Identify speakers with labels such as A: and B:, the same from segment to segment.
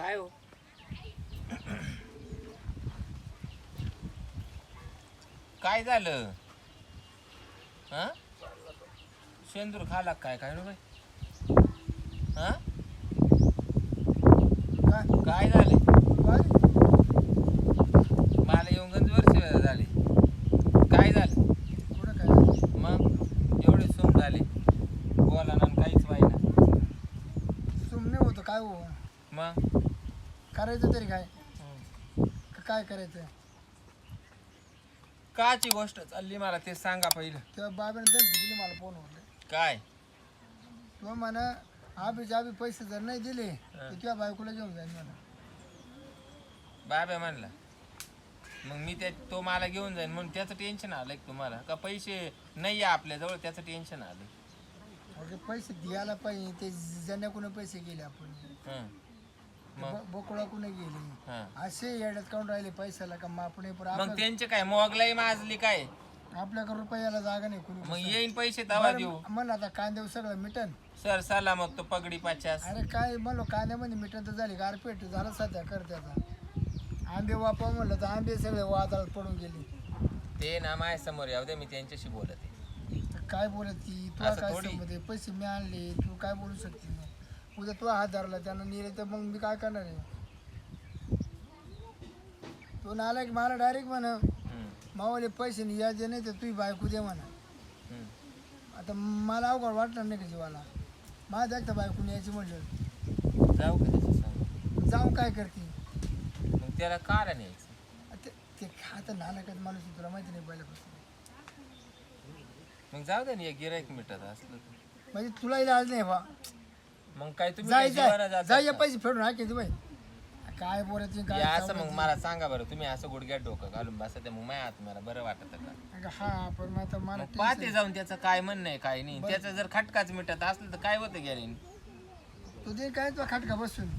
A: काय हो काय झालं? हा शेंदूर खाला काय काय नो बाई? हा काय झाले? मला येऊन गंज वर्ष झाले. काय झालं?
B: कुठं काय
A: मग एवढे सूम झाले बोला ना काहीच व्हायना.
B: सुमने होतं काय हो
A: मग
B: करायचं तरी काय काय करायचं
A: काची गोष्ट चालली मला ते सांगा पहिलं.
B: तेव्हा बाबाने धमकी दिली मला फोन होते
A: काय
B: तो म्हणा आबी पैसे जर नाही दिले तर तुझ्या बायकोला घेऊन जाईल म्हणा.
A: बाबा म्हणला मग मी त्या तो मला घेऊन जाईन म्हणून त्याचं टेन्शन आलं का तुम्हाला? का पैसे नाही आहे आपल्याजवळ त्याचं टेन्शन आलं?
B: अरे पैसे द्यायला पाहिजे ते जण्याकडून पैसे गेले आपण
A: हं. मग
B: बोकळाकडून गेले
A: हं.
B: असे येड्यात काढून राहिले पैशाला का मग आपण
A: मग त्यांचे काय मोगलाई माजली काय?
B: आपल्याकडे रुपयाला जागा नाही कोणी
A: मग येईन पैसे तवा देऊ.
B: म्हणलं आता कांद्यावर सगळं मिटन.
A: सर साला मग तो पगडी 50.
B: अरे काय म्हणलो कांद्यामध्ये मिटन तर झाली गारपेट झालं सध्या करत्याचा आंबे वापा म्हणलं तर आंबे सगळे वादळात पडून गेले.
A: ते ना माझ्या समोर यावं दे मी त्यांच्याशी बोलत आहे.
B: तर काय बोलत ती तुला
A: असं
B: काय
A: थोडी.
B: समजते पैसे मी आणले तू काय बोलू शकते मग उद्या तुला हात धरला त्यानं नेले तर मग मी काय करणार आहे. तो नाला की मला डायरेक्ट म्हणा मावाले पैसे नाही यायचे नाही तर तुझी बायको दे म्हणा. आता मला अवघड वाटणार नाही का जीवाला माझ्या एकटा बायको यायची म्हटलं
A: जाऊ का त्याच्या संग?
B: जाऊ काय करते
A: मग त्याला काढा न्यायचं.
B: ते आता नाला का माणूस आहे, तुला माहिती नाही पहिल्यापासून.
A: मग जाऊ दे ना एक गिराईक मिटत असलं तर.
B: म्हणजे तुला इलाज नाही बा
A: मग काय तुम्ही
B: जाय
A: काय जीवाला
B: जाय
A: जाता
B: जाय या
A: का?
B: पैसे फेडून हाकायचे बाई काय बोलायचं
A: हे
B: काय
A: असं मग
B: चावलायचं.
A: मला सांगा बरं तुम्ही असं गुडघ्यात डोकं घालून बसा ते मग माझ्या तुम्हाला बरं वाटत का?
B: अगं हा पण मग आता मला
A: मग पाहते
B: tension.
A: जाऊन त्याचं काय म्हणणं आहे काय नाही.
B: बरं.
A: त्याचं जर खटकाच मिटत असलं तर काय होतं गॅरेन?
B: तू दे काय तुला खाटका बसून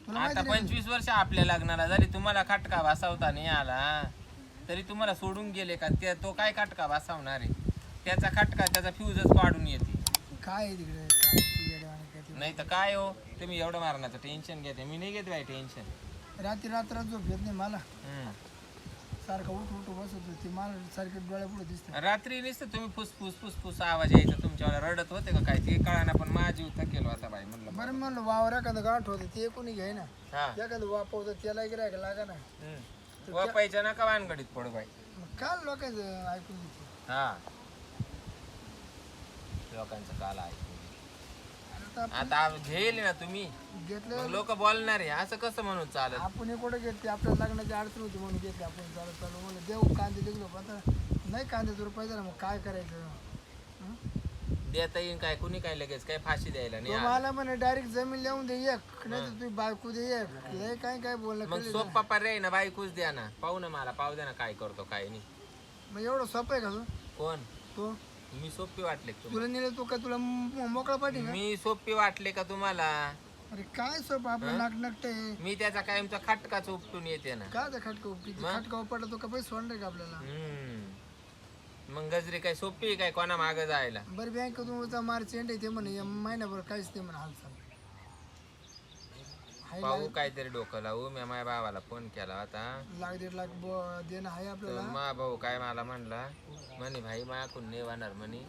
B: तुला
A: आता
B: माहिती नाही
A: 25 वर्ष आपल्या लग्नाला झाली तुम्हाला खटका बसवता नाही आला तरी तुम्हाला सोडून गेले का? तो काय खटका बसवणार आहे? त्याचा खटका त्याचा फ्यूजच पाडून येते.
B: काय आहे तिकडे काय तू येडा आणि काय ते.
A: नाही तर काय हो तुम्ही एवढं मारण्याचं टेन्शन घेते. मी नाही घेत बाई टेन्शन.
B: रात्री रात्र झोप येत नाही मला सारखं उठ बसत होती मला सारखे डोळ्या पुढे दिसते.
A: रात्री नुसतं तुम्ही फुसफुस फुसफुस आवाज यायचा तुमच्याला रडत होते का काय ते कळाना पण माझी थकेल होता बाई म्हणलं.
B: बरं म्हणलं वावर एखादं गाठ होतं ते कोणी घ्याय ना
A: हा
B: एखादं वापवतं त्याला गिरायक लागा ना
A: वापायच्या नका वानगडीत पडू बाई.
B: मग काल लोकांचं ऐकून घेते.
A: हा लोकांचं काल ऐकून
B: आता आपण
A: आता घेईल ना तुम्ही
B: घेतलं
A: लोक बोलणार आहे असं कसं म्हणून चालत?
B: आपण कुठे घेतली आपल्या लग्नाची अडचण होती म्हणून घेतली आपण चालू म्हणलं देऊ कांदे लिखलो आता नाही कांदे रुपये झाला मग काय करायचं. हं?
A: देता येईन काय कुणी काय लगेच काय फाशी द्यायला
B: तो
A: नाही आलं.
B: मला म्हणे डायरेक्ट जमीन लिहून दे एक नाही तर तुझी बायको दे एक लय काय बोललं
A: मग
B: कळलं
A: सोपा पर्याय ना बायकोच द्या ना. पाहू ना मला पाहू द्या ना काय करतो काय नाही.
B: मग एवढं सोपं आहे का तू
A: कोण
B: तो
A: मी सोपी वाटले का
B: तुला नेलं तू का तुला मोकळा पाठी का
A: मी सोपी वाटले का तुम्हाला?
B: अरे काय सोपं आपलं नाक नकटे
A: मी त्याचा कायमचा खटकाच उपटून येते ना.
B: काय खटका उपटी
A: मग?
B: खटका उपटला तो का पैसे सोडणार का आपल्याला.
A: मग गजरी काय सोपी आहे काय कोणा माग जायला?
B: बरं बँकेतून मार्च एंड आहे ते म्हणे या महिनाभर काहीच नाही म्हणे हालचाल हाय
A: पाहू काहीतरी डोकं लावू. मी माझ्या भावाला फोन केला होता
B: लाख 1.5 लाख देणं आहे
A: तर
B: आपल्याला.
A: मा भाऊ काय मला म्हणला म्हणे भाई माकून नाही वाहणार म्हणे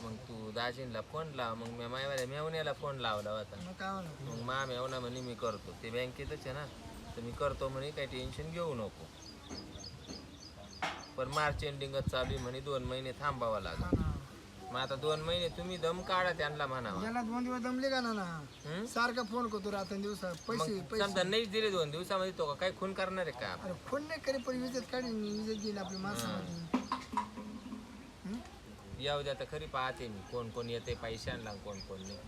A: मग तू दाजींला फोन लाव. मग मी माझ्या मेवण्याला फोन लावला होता.
B: मग काय म्हणा
A: मग मा मेवना म्हणे मी करतो ते बँकेतच आहे ना तर मी करतो म्हणे काही टेन्शन घेऊ नको. पण मार्च एंडिंगच चालू आहे म्हणे 2 महिने थांबावं लागेल. मग आता 2 महिने तुम्ही दम काढा त्यांना म्हणावा.
B: याला 2 दिवस दमले का ना सारखा फोन करतो रात्र दिवसा पैसे
A: मग
B: पैसे
A: समजा नाही दिले 2 दिवसामध्ये तो का काय खून करणार आहे का?
B: अरे फोन नाही करे पण विजेत काढीन विजेत देईन आपली माणसामध्ये.
A: येऊ द्या तर खरी पाहते मी कोण कोण येते पैशांना कोण कोण नाही.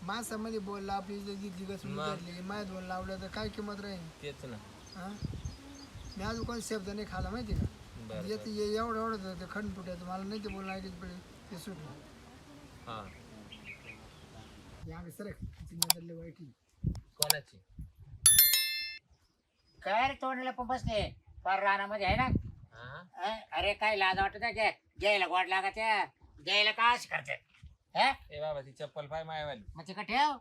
B: माणसामध्ये बोलला आपली इज्जत घेतली घसरून
A: मग?
B: घेतली माझ्या 2 लावलं तर काय किंमत राहील.
A: तेच ना.
B: हा मी अजून कोण शब्द नाही खाला माहिती का.
A: बरं
B: येते एवढं ते खंड फुटायचं मला नाही ते बोलणं ऐकायचं पडे ते सुटलं.
A: हा
B: या सर नजरले वाईट
A: कोणाची?
C: काय रे तोंडला पण बसले पर रानामध्ये आहे ना.
A: हा
C: अरे काय लाज वाटत आहे घ्यायला गोड लागत घ्यायला का अशी करते.
A: ए बाबा ती चप्पल पाय मायवाली.
C: मग तिकडे ठेव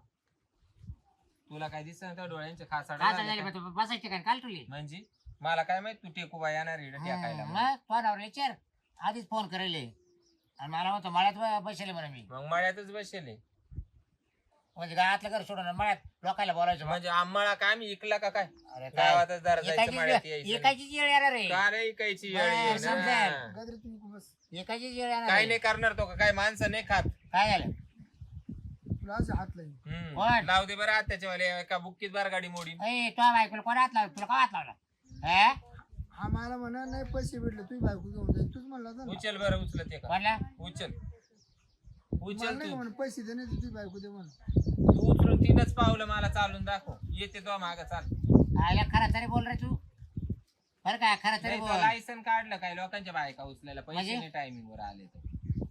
A: तुला काय दिसत त्या डोळ्यांचे
C: का
A: खासाडा
C: झाले बसायचे काय काल तुले
A: म्हणजे मला काय माहित तू टेकूबा येणार इकडे टाकायला म्हणून.
C: मग तो नवरा विचार आधीच फोन करेल आणि मला म्हणतो मळ्यात बसले म्हणा मी
A: मग मळ्यातच बसेल
C: म्हणजे गावातलं घर सोडून मळ्यात लोकांना बोलायचं
A: म्हणजे आम्हाला काय आम्ही इकला का काय
C: अरे
A: गावातच जरा जायचं मळ्यात यायचं
C: एकाचीच येळ येणार रे
A: का रे इकायची वेळ आहे
C: बस,
A: ना.
C: समजेल.
B: गजरे तुम्ही बस
C: एकाचीच येळ येणार
A: काय
C: रे.
A: नाही करणार तो का काय माणसं नाही खात
C: काय झालं
B: तुला असं हात लागेल
C: कोण?
A: लाव दे बरं त्याच्या वाले एका बुक्कीत बार गाडी मोडी
C: ए तो बायकोला कोण हात लावला तुला का हात लावला हे
B: हा मला म्हणा नाही पैसे भेटले तुझी बायको घेऊन जाईल तूच म्हणला होता ना
A: उचल बरं उचलत ते का
C: कोणला
A: उचल
B: मला
A: उचल
B: नाही
A: तू
B: म्हण पैसे दे नाही तुझी बायको दे म्हण
A: तू उचलून तीनच पावलं मला चालून दाखव येते तो माग चाल
C: आयला खरं तरी बोल रे तू बरं काय खरं तरी बोल
A: लायसन काढलं काय लोकांच्या बायका उचलायला पैसे
C: म्हणजे?
A: नाही टायमिंग वर आले तर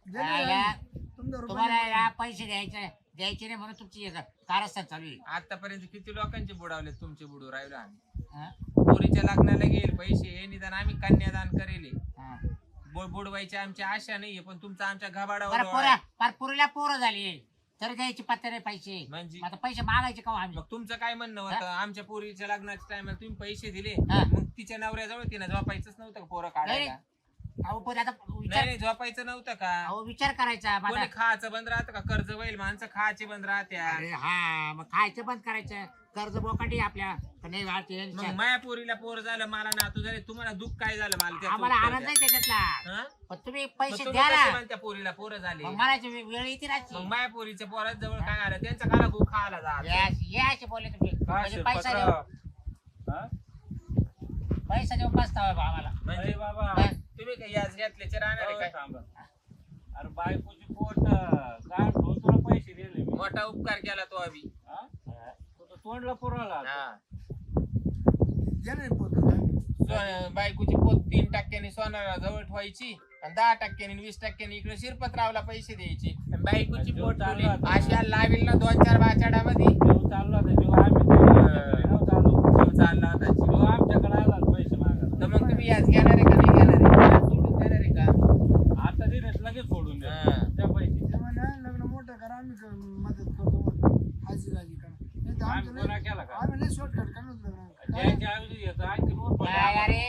B: दे ना
C: आयला
B: तुमचा
C: तुम्हाला
B: रुपये
C: या पैसे द्यायचे नाही म्हणून तुमची कारस्थान चालू आहे
A: आतापर्यंत किती लोकांचे बुडावले तुमचे बुडू राहिलो आम्ही
C: हा?
A: पोरीच्या लग्नाला गेल पैसे हे निदान आम्ही कन्यादान करेले
C: हा.
A: बुडवायची आमची आशा नाहीये पण तुमचा आमच्या
C: बरं
A: घबाडावर
C: पोरा फार पुरीला पोरं झाली तरी द्यायची पत्ते नाही पैसे
A: म्हणजे?
C: मग आता पैसे मागायचे का हो आम्ही
A: मग तुमचं काय म्हणणं होतं आमच्या पोरीच्या लग्नाच्या टायमाला तुम्ही पैसे दिले
C: हा.
A: मग तिच्या नवऱ्याजवळ तिनं झोपायचंच नव्हतं का पोरं काढायला
C: अहो पण आता
A: नाही
C: विचार
A: नाही, झोपायचं नव्हतं का
C: अहो विचार करायचा माझा
A: कोणी खायचं बंद राहतं का कर्ज होईल माणसं खायचे बंद राहत्या
C: अरे हा मग खायचं बंद करायचं कर्ज बोकाटी आपल्या का नाही वाटते
A: मग माया पोरीला पोर झालं मला नातू झाले तुम्हाला दुःख काय झालं मला त्याचं
C: आम्हाला
A: उत्तर
C: आनंद
A: द्या.
C: आहे त्याच्यातला
A: हा?
C: पण तुम्ही
A: मग
C: पैसे
A: तुम्ही
C: द्या
A: कसे
C: ना
A: म्हणत्या पोरीला पोरं झाले
C: मग मला वेळ येते राहते
A: मग माया पोरीच्या पोरात जवळ काय आलं त्यांचा खाला गो खायला जा
C: ये असे बोलले तुम्ही म्हणजे पैसा देऊ पैसा देऊ पाचता आम्हाला
A: म्हणजे
D: बाबा
C: हा.
A: तुम्ही काय याच घेतल्याचे राहणार आहे काय
D: थांबा अरे बायकोची पोट काय तुला पैसे दिले मी
A: मोठा उपकार केला तो आम्ही
D: हा? तो तर तोंडला पुरवला
A: हा.
B: दे ना पोत
A: बायकोची पोत 3% सोनाला जवळ ठेवायची आणि 10% 20% इकडे शिरपतरावला पैसे द्यायचे आणि बायकोची
D: जो
A: पोट
D: चालला
A: ठेवली.
D: आता.
A: अशा लावेल ना 2-4 बाचाडामध्ये
D: जीव चालला होता जीव आम्ही चालू
A: जीव चालला होता जीव.
D: जीव आमच्याकडे आला पैसे मागायला
A: तर मग तुम्ही याच घेणार आहे का नाही घेणार आहे याच सोडून देणार आहे का
D: आता दिलेच लगेच सोडून द्या
A: हा.
D: त्या पैसे
B: ते म्हणा लग्न मोठं करा आम्ही मदत करतो म्हणून हाजी गाजी करा नाही तर
D: आम्ही
B: आमचं
D: गुन्हा
B: लय-
D: केला का
B: आम्ही नाही शॉर्टकट करणार लग्न
D: द्यायच्या ऐवजी येतो आणखी
C: काय अरे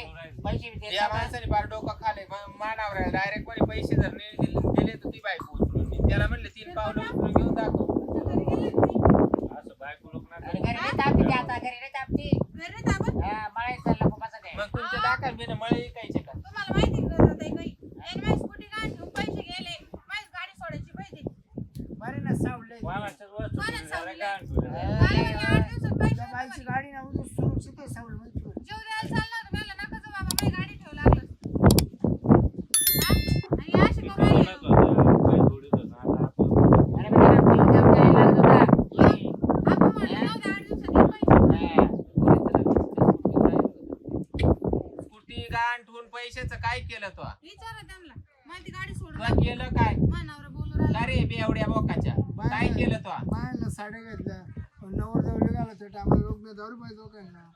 C: पैसे बी
A: या
C: देतात.
A: माणसाने फार डोकं खाले मानावर डायरेक्ट कोणी पैसे जर नाही दिले तर ती बायको उचलून नेईल. त्याला म्हणले 3 पावलं उचलून घेऊन दाखव
D: असं बायको लोक नाही
C: अरे घरी नाही तापती ते आता घरी नाही तापती हा, मळ्यात चालला पप्पाचा ते
A: मग तुमच्या दाखल बिन मळे ऐकायचे का
E: तुम्हाला माहिती का दादा काही आणि माझी स्कूटी काय ठेवून पैसे गेले माझी गाडी सोडायची पैसे
B: बरे ना सावडले
D: कोणाच्याच वस्तू
E: कोणाच
D: तुम्ही जरा
E: सावली?
D: काय आणतो?
E: मला म्हणे 8 दिवसात पैसे
B: त्या
E: देतो
B: बाईची
E: म्हणे.
B: गाडी ना उद्या सुरक्षित आहे सावड माहिती का?
E: जीव द्यायला चालला होता मला नका जाऊ बाबा माझी गाडी ठेवू लागलं आणि अशी
D: मी
E: कमाई
D: कळवलंच होतं, काही थोडीच होतं. आता आपण
C: अरे मग त्याला जीव द्यावं द्यायला लागत होता.
E: आपण म्हणलं जाऊ दे 8 दिवसात येईल पैसे
A: स्कूटी गाण ठेवून पैशाचं काय केलं तो
E: विचारा त्यांना मला ती गाडी सोडून
A: तुला केलं काय
E: मानावर बोलू राहिला
A: अरे बेवड्या बोकाच्या काय केलं तो
B: बायांना साड्या घेतल्या नवर जवळ घाला त्या टायमाला लोक नाही दारू पाहिजे लोकांना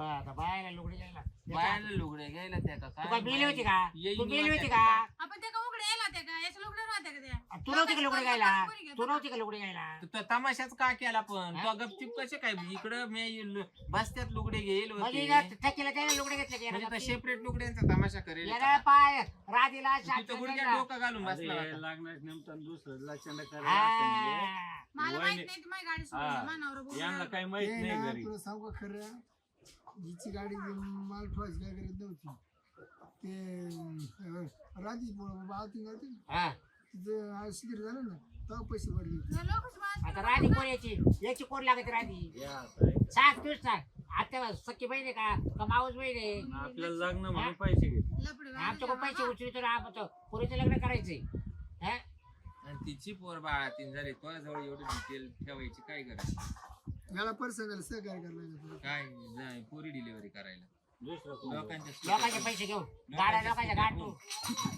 C: आता बाहेर लुगडी घ्यायला
A: बायाला लुगडे घ्यायला त्या का
C: तू काय बिली होती का
A: येईन
C: तू बिली
A: निवांत
C: होती
A: त्या
C: का
E: आपण ते का उघडे यायला त्या का याच्या लुगड्या राहत्या का त्या
C: तू नव्हती का लुगडी घ्यायला तू नव्हती का लुगडी घ्यायला
A: तो तमाशाच का केला पण तो गपचिप कसे काय इकडं मी बसत्यात लुगडे घेईल
C: म्हणजे
A: होते
C: थकीला त्याने लुगडे घेतले
A: म्हणजे सेपरेट लुगड्यांचा तमाशा करेल
C: येणार पाय राधीला
A: तिथं गुडघ्यात डोकं घालून बसला
D: अरे,
A: होता.
D: लागणार नेमकं दुसरं लक्षण करायला असं
E: मला
D: वहिनी-
E: माहित नाही ती माझी गाडी सोडून
D: हा.
E: मानावर बोलू
D: यांना
E: राहिला.
D: काही माहित
B: ते
D: नाही
B: ना
D: घरी
B: तुला सांगू का खरं हिची गाडी माल ठेवायची काय करत नव्हती ते राजी बावती करते
C: हा.
B: तिचं आज शिबिर झालं ना तेव्हा पैसे भरले
E: हे लोकच बात
C: आता राधी कोण याची कोण लागत राधी सांग तूच सांग आता सख्खी बहीण आहे का माऊस बहीण आहे
D: आपल्याला लग्न म्हणून पैसे घे
E: लफडे
C: आमच्याकडे पैसे उचलितो ना आपण पुरीचं लग्न करायचंय हा?
A: आणि तिची पोर बाळातीन झाली तो जवळ एवढी डिटेल ठेवायची काय करायची
B: याला पर्सनल सहकार्य करायला लागलं
A: काय नाही, पोरी डिलिव्हरी करायला
D: दुसरं कोण?
A: लोकांच्या
C: लोकांचे पैसे घेऊन गाड्या लोकांच्या गाठ तू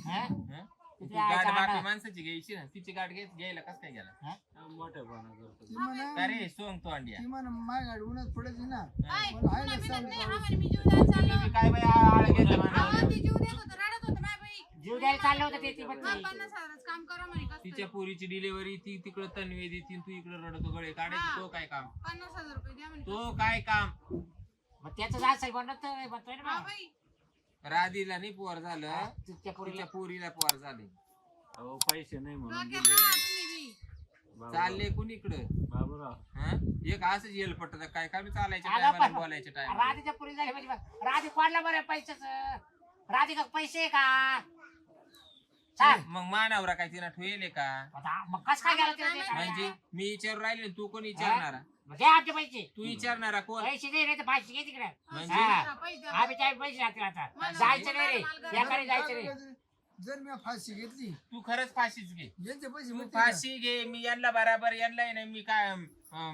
C: हा?
A: हं?
C: किती
A: ती गाठ
C: आयचा
A: बाकी
C: आटा?
A: माणसाची घ्यायची ना तिची गाठ घ्यायला कस काय गेला
C: हा?
D: मोठेपणा करतो
B: ती म्हणा
A: अरे सोंग तो अंड्या
B: ती म्हणा माय गाडी उन्हात पडायची ना
E: ऐक,
B: मला आहे
E: पुन्हा
B: ना
E: बिनत
B: सावली
E: नाही, हा
B: पाऊस.
E: म्हणे मी जीव द्यायला चाललो.
A: तुम्ही काय बाई आळ घेतला
E: अहो,
A: म्हणावं.
E: ती जीव देत होतं, रडत होतं, बाय बाई.
C: जीव द्यायला चाललं होतं ते ती
E: हा,
C: बच्ची.
E: 50,000 काम करा म्हणे कसं
A: तिच्या
E: तरी.
A: पोरीची डिलिव्हरी ती तिकडं तन्वी देती तू इकडं रडतो गळे काढायची.
E: हा.
A: तो काय काम
E: 50,000 रुपये द्या म्हणे.
A: तो काय काम
C: मग त्याचं असेल म्हणत म्हणतोय ना
E: हा
C: बा.
E: बाई.
A: राधीला नाही पोर झालं
C: तिच्या पोरीला
A: तिच्या पोरीला पोर झाले.
D: अहो पैसे नाही म्हणून
E: डोक्यात
D: दिले.
E: राहा तुम्ही बी.
A: चालले कुणीकडं
D: बाबूराव
A: हा एक असंच येल पटत काय काय चालायच्या
C: अगं
A: टायमाला
C: पण-
A: बोलायच्या टायमाला.
C: राधेच्या पुरी झाली म्हणजे बा. राधे कोणला बरं पैशाच राधे का पैसे आहे का सांग.
A: मग मानावरा काय तिला ठेवले का
C: मग कस काय गेला तिला ते
A: म्हणजे
C: करायला?
A: मी विचारू राहिले तू कोण विचारणारा
C: मग द्या आमचे पैसे
A: तू विचारणारा कोण
C: पैसे नाही तर फाशी घे तिकडे
A: म्हणजे?
C: हा.
E: पैसे द्या.
C: आम्ही त्या पैसे राहतील आता
E: मला
C: जायचं नाही रे
E: मला
C: याकडे जायचं रे
B: जर मी फाशी घेतली
A: तू खरंच फाशीच घे
B: यांचे पैसे
A: तू
B: भेटतील का?
A: फाशी घे मी यांना बराबर यांना नाही मी काय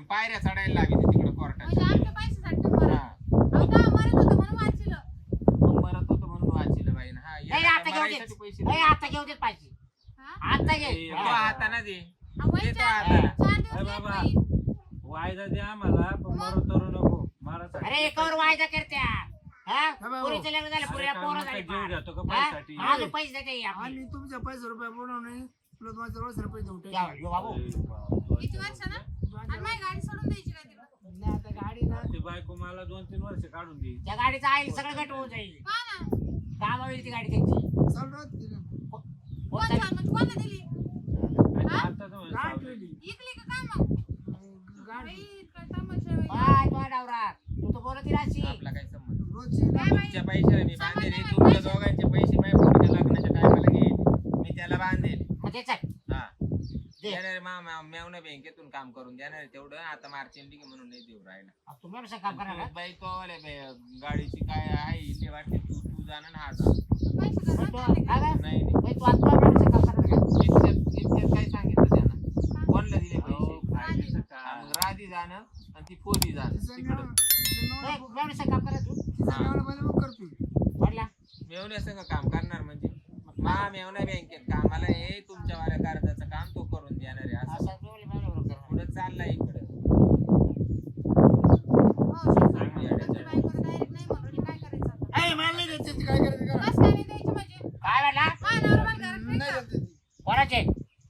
A: पायऱ्या चढायला लागेल तिकडे कोर्टात
E: म्हणजे आमच्या पैशासाठी तुम्ही मरा.
A: हा.
E: अहो, तेव्हा मरत होतं म्हणून वाचलं.
A: मग मरत होतो म्हणून वाचिलं बाई ना. हा
C: नाही
A: याला
C: आता घेऊ
A: मरायसाठी
C: देत
A: पैसे
C: नाही,
A: दे.
C: आता घेऊ देत पैसे
E: हा?
C: आता घे
D: ए,
A: तो
C: हा.
A: हाताना दे
E: अहो, वय
A: देतो
E: चार
A: हाताना.
E: चार दिवस
D: अरे
E: लेट
D: बाबा.
E: होईल.
D: वायदा दे आम्हाला पण मरो तरू नको मारासाठी.
C: अरे एकावर वायदा करत्या हा
B: बाबा,
C: पुरीचं लग्न झालं
D: अरे
C: पुरीला
D: काय
C: पोरं
D: मग
C: झाली
D: काय जीव घेतो का
C: हा?
D: पैशासाठी?
C: अजून पैसे देते आपली.
B: आम्ही तुमच्या पैसे रुपये बोलवून नाही तुला तुम्हाला रोज रुपये देऊ
C: या,
B: टाकू.
C: यो बाबू
D: अरे बाबा.
E: किती वर्ष ना आणि माझी गाडी सोडून द्यायची का तिकडं?
B: नाही आता गाडी ना
D: ती बायको मला 2-3 वर्ष काढून दे.
C: त्या गाडीचं आईल सगळं गट होऊन जाईल
E: का ना?
C: काम होईल ती गाडी त्यांची
B: चालू राहत तिला.
E: कोण चाल म्हणजे कोणाला दिली?
D: आणि
E: हा?
D: आता तर म्हणे
B: गाठ
D: सावली.
B: ठेवली.
E: इकली का काय मग?
B: गाठ
E: बाई, इतका तमाशा आहे बाई.
C: बाय तो डावरा तू तर बोलत राहशी
A: आपला काय संबंध
B: रोजची
E: काय बाई?
A: तुमच्या पैशाला मी
E: संबंध
A: बांधेल
E: नाही,
A: तुमच्या
E: पैसे-
A: दोघांचे पैसे माझ्या पोरीच्या लग्नाच्या टायमाला घे मी त्याला बांधेल.
C: मग ते चल
A: हा
C: दे.
A: देणार मेवना बँकेतून काम करून देणार आहे तेवढं आता मार्चेंडी म्हणून नाही देऊ राहिला.
C: तुम्ही कसं काम करणार का?
A: बाई तो वाले गाडीची काय आहे इथे वाटते तू तू जाणार ना हा जा.
E: पैसे
C: पण
E: का
C: तो-
E: नाही
C: हा का?
A: नाही नाही.
C: बाई, तू आता कसं काम करणार का?
A: इतक्यात काय सांगितलं त्यांना कोणला दिले
D: अहो,
A: पैसे
D: फायद्याचं
A: हा,
D: काय?
A: मग राधी जाणं आणि ती पोरी जाणं
B: तिचं
A: तिकडं
B: नाव- तिचं नाव-
C: ए, एवढं सगळं काम करत तू
B: तिचं नाव पहिले मग करतो.
C: म्हटला
A: मेवण्या संग काम करणार म्हणजे मा मेवना बँकेत कामाला हे तुमच्यावाल्या कर्जाचं काम तो करून देणार आहे असं
C: असं तू बोलली, बरोबर करणार.
A: पुढे चाललाय इकडं
E: हो,
A: चांगली आहे
E: तुमची बायको direct नाही म्हणून काय करायचं आता?
B: ए, मला नाही द्यायची ती, काय करायचं करा.
E: कसं काय नाही द्यायची म्हणजे?
C: काय म्हटला
E: हा, नवरा मला घरात नाही
B: नाही
E: का?
B: द्यायची ती.
C: कोणाचे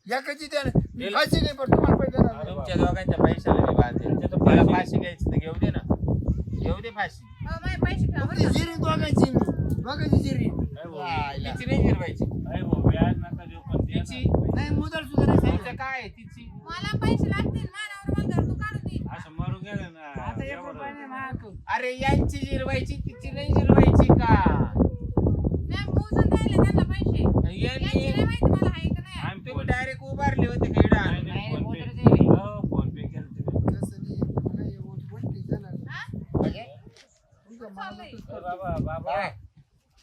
B: या कधी द्या ना. मी फाशी नाही पण तुम्हाला पैसे देणार नाही.
A: तुमच्या दोघांच्या पैशाला मी बांधेल
D: त्याचं
A: मला
D: पैसे-
A: फाशी घ्यायची तर घेऊ दे ना घेऊ दे फाशी
E: हो, माझे पैसे ठेवा बरं
B: ती
E: का?
B: जिरी दोघांची दोघांची जिरी
D: अरे भाऊ,
A: तिची नाही गिरवायची
D: अरे भाऊ, व्याज नका देऊ पण दे ना
A: तिची?
D: पैसे.
B: नाही मुदल सुद्धा नाही सांगितलं.
A: तिचं काय आहे? तिची
E: मला पैसे लागतील माझ्या नवरा मला घरातून काढून देईल.
D: असं मरू गेलं ना
B: आता एक
D: एवढं.
B: रुपया नाही महाग.
A: अरे यांची जिरवायची तिची नाही जिरवायची का
E: मी मोजून द्यायले त्यांना पैसे यांची नाही
A: यांनी
E: माहिती मला आहे का नाही.
D: आम्ही
A: तुम्ही
D: फोन-
A: डायरेक्ट उभारले होते का इकडं
D: नाही,
A: आणून?
D: नाही,
C: नाही,
D: फोन
C: बोलत
D: पे-
C: नाही.
D: हो, फोन पे केलं तिने.
B: तसं नाही. मला हे वोट जाणार.
E: हा?
C: म्हणजे?
B: तुमचं मला
E: चाललंय.
B: नकोच
D: अरे
B: करतो.
D: बाबा बाबा
C: काय?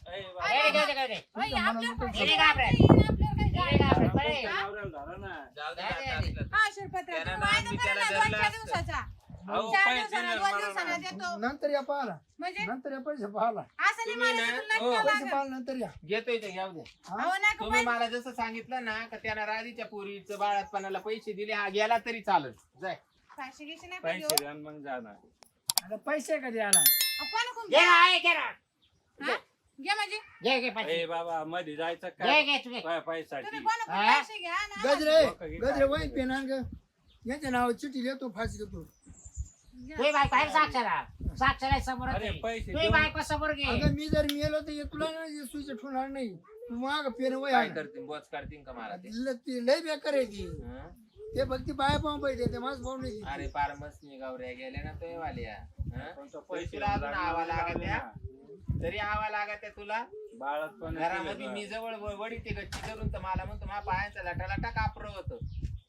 D: ए,
C: ए,
D: बाबा.
C: दे, दे, दे, दे.
E: बाई, आपल्याला पैसे
C: इकडे
E: द्यायला
C: घाबरे.
E: नाही, आपल्याला काही
C: इकडे
E: द्यायला
C: घाबरे.
E: नाही.
C: बरे.
D: तुमच्या नवऱ्याला धरा ना.
A: जाऊ दे
C: नाही,
A: आता
C: नाही.
A: असलं.
E: हा, शिरपतराव,
A: त्याला
E: तुम्ही
A: ना
E: वायदा
A: आम्ही
E: करा
A: त्याला
E: ना,
A: धरलं
E: 2-4
A: असतं.
E: दिवसाचा.
D: अहो,
E: 4
D: पैसे
E: दिवसाला,
D: नाही
E: 2
D: मला
E: दिवसाला
D: ना.
E: देतो.
B: नंतर या पाहाला
E: म्हणजे
B: नंतर या पैसे पाहाला
E: असं नाही
A: तुम्ही
E: मला
A: ना-
E: तुला
A: हो.
E: नाटकं
B: पैसे
E: लागत.
B: पाहाला नंतर या
A: घेतोय ते घेऊ दे
B: हा?
E: अहो, नाही का
A: तुम्ही
E: पैसे-
A: मला जसं सांगितलं ना का त्याला राधीच्या पोरीचं बाळातपणाला पैसे दिले हा गेला तरी चालत जाय
E: फाशी घ्यायची नाही पाहिजे,
D: पैसे
E: हो.
D: द्या आणि मग जाणार.
B: आता पैसे कधी आला
E: अहो, कोणाकडून
C: घे ना, आहे, घे ना.
E: हा? घे म्हणजे
C: घे, घे पैसे.
D: ए बाबा मध्ये जायचं
C: घे,
D: काय
C: घे, तू घे.
D: पैशासाठी
E: तुम्ही कोणाकडून
C: हा?
E: पैसे घ्या ना.
B: गजरे
D: डोकं घे
B: गजरे
D: काय.
B: वही पेन आण ग यांच्या नाव चिठी लिहितो फाशी घेतो
C: तुझी बायको आहे साक्षरा साक्षर आहे समोर
D: अरे, पैसे
C: तुझी
D: देऊन-
C: बायको समोर घे
B: अगं मी जर मेलो तर हे तुला ना सुईच ठेवणार नाही तू माग पेन वय
A: काय करतील बोच काढतील का मला ते
B: ती लय बेकार आहे ती
A: हं?
B: ते फक्त बाया पाहून पाहिजे ते माझ पाहून नाही
A: अरे पार मस्त गावऱ्या गेल्या ना तो वाल्या
D: पण तो
A: पैसे
D: पैसे
A: तुला अजून
D: लागले
A: आवा
D: लागले
A: लागत
D: ना.
A: तरी आवा लागत तुला
D: बाळात पण
A: घरामध्ये मी जवळ वडी ते गच्ची धरून तर मला म्हणतो माझ्या पायांचा लटा कापर होत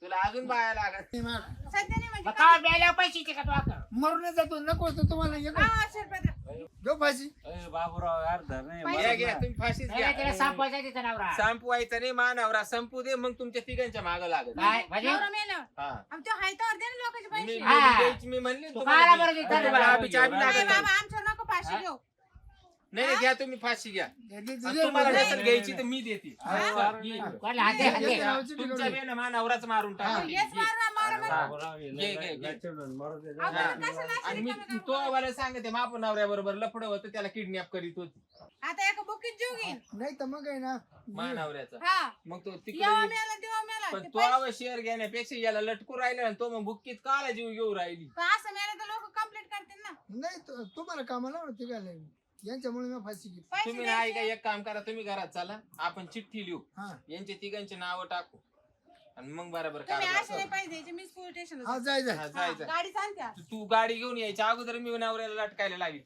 A: तुला अजून बाया लागत
B: नाही माग.
E: सध्या नाही म्हणजे
C: मग का द्यायला पैसे येते का तू आता
B: मरून जातो नको तर तुम्हाला हे
E: हा, शिरपतराव.
B: घेऊ फाशी
D: ए, बाबूराव यार धर नाही
E: पैसे
A: घ्या
D: मला
A: घ्या
D: ना.
A: तुम्ही फाशीच
C: नाही, तिला
A: घ्या
C: संपवायचा तिचा नवरा
A: संपवायचं नाही मानवरा संपू दे मग तुमच्या तिघांच्या माग लागत
C: काय म्हणजे
E: नवरा मेल्यावर.
A: हा
E: आम तो हाय तर दे ना लोकांचे
A: मी
E: पैसे.
C: हा.
A: द्यायची मी म्हणली
C: तू
A: तुम्हाला
C: काला
A: ती.
C: बरं देता
A: आणि
C: रे
A: तुम्हाला
C: बाबा?
A: आबीची आबी
E: नाही
A: लागत
E: बाबा,
A: नाही.
E: आमच्यावर नको फाशी घेऊ.
A: नाही घ्या तुम्ही फाशी घ्या आणि
B: तुमच्या
A: तुम्हाला
E: नाही,
A: नसेल घ्यायची तर मी देते
C: कोणाला हाते हाते
A: तुमच्या बेन मा नवराच मारून टाका
E: हेच मारा, मारा, मारा.
D: बाबूराव हे
A: घे, घे, घे.
D: लचडून मरू दे.
E: अहो,
A: हा.
E: पण कशाला अशी
A: आणि मी
E: रिकामी कामं
A: तो
E: करायची?
A: मला सांगते माप नवऱ्या बरोबर लफड होतं त्याला किडनॅप करीत होती
E: आता एका बुक बुक्कीत जीव घेईन
B: नाही तर मग आहे ना
A: मानावऱ्याचा
E: हा
A: मग तो
E: येवा
A: तिकडे
E: मेला तेव्हा मेला
A: पण
E: ते
A: तो आवा शेअर घेण्यापेक्षा याला लटकू राहिला आणि तो मग बुक्कीत काला जीव घेऊ राहिली
E: असं मेला तर लोक कंप्लेंट करतील ना
B: नाही तुम्हाला कामाला होती का नाही यांच्यामुळे मी फाशी घेतली
E: पैसे
A: तुम्ही नाही का
E: द्यायचे.
A: एक काम करा तुम्ही घरात चला आपण चिठ्ठी लिहू
B: हा
A: यांचे तिघांचे नाव टाकू आणि मग बरोबर
E: तुम्ही
A: कारभार
E: असे नाही
A: करू.
E: पाहिजे याचे मी पोलीस स्टेशनला
B: हा जाय जाय
A: हा, जायचं
E: गाडी सांगत्या
A: तू गाडी घेऊन यायच्या अगोदर मी नवऱ्याला लटकायला लावी